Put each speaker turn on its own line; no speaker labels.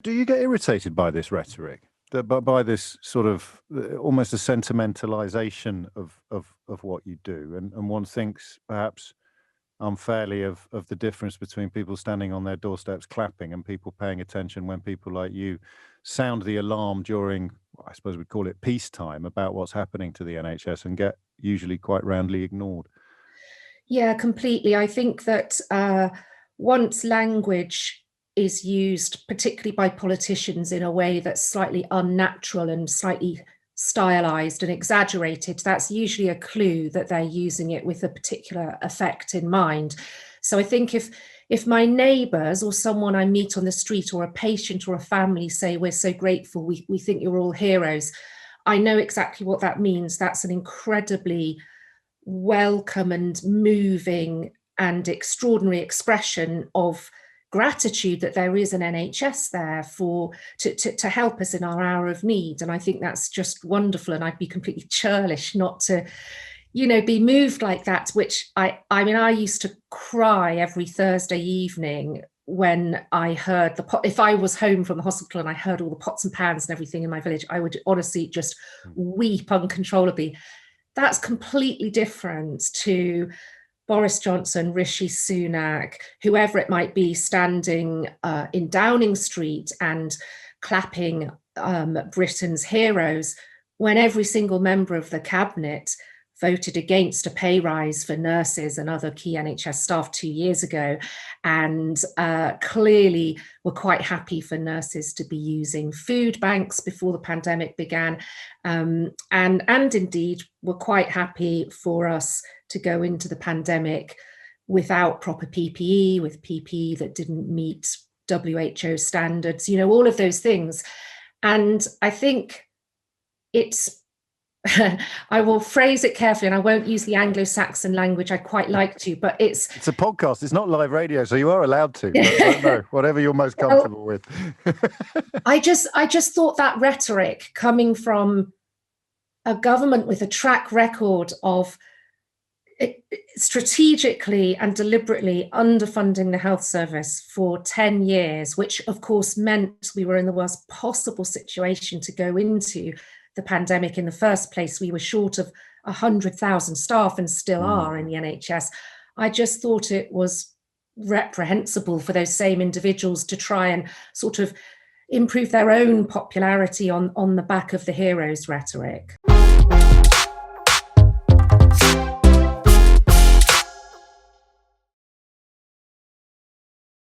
Do you get irritated by this rhetoric? By this sort of almost a sentimentalization of what you do, and one thinks perhaps unfairly of the difference between people standing on their doorsteps clapping and people paying attention when people like you sound the alarm during, I suppose we'd call it peacetime, about what's happening to the NHS and get usually quite roundly ignored.
Yeah, completely. I think that once language is used, particularly by politicians, in a way that's slightly unnatural and slightly stylized and exaggerated, that's usually a clue that they're using it with a particular effect in mind. So I think if my neighbours or someone I meet on the street or a patient or a family say, "We're so grateful, we think you're all heroes," I know exactly what that means. That's an incredibly welcome and moving and extraordinary expression of gratitude that there is an NHS there to help us in our hour of need. And I think that's just wonderful. And I'd be completely churlish not to, be moved like that, which I mean, I used to cry every Thursday evening when I heard if I was home from the hospital and I heard all the pots and pans and everything in my village, I would honestly just weep uncontrollably. That's completely different to Boris Johnson, Rishi Sunak, whoever it might be, standing in Downing Street and clapping Britain's heroes, when every single member of the cabinet voted against a pay rise for nurses and other key NHS staff 2 years ago, and clearly were quite happy for nurses to be using food banks before the pandemic began, and indeed were quite happy for us to go into the pandemic without proper PPE, with PPE that didn't meet WHO standards, all of those things. And I think it's I will phrase it carefully, and I won't use the Anglo-Saxon language. I quite like to, but it's
a podcast. It's not live radio, so you are allowed to. But no, whatever you're most comfortable with.
I just thought that rhetoric coming from a government with a track record of strategically and deliberately underfunding the health service for 10 years, which of course meant we were in the worst possible situation to go into the pandemic in the first place. We were short of 100,000 staff and still are in the NHS. I just thought it was reprehensible for those same individuals to try and sort of improve their own popularity on the back of the heroes rhetoric.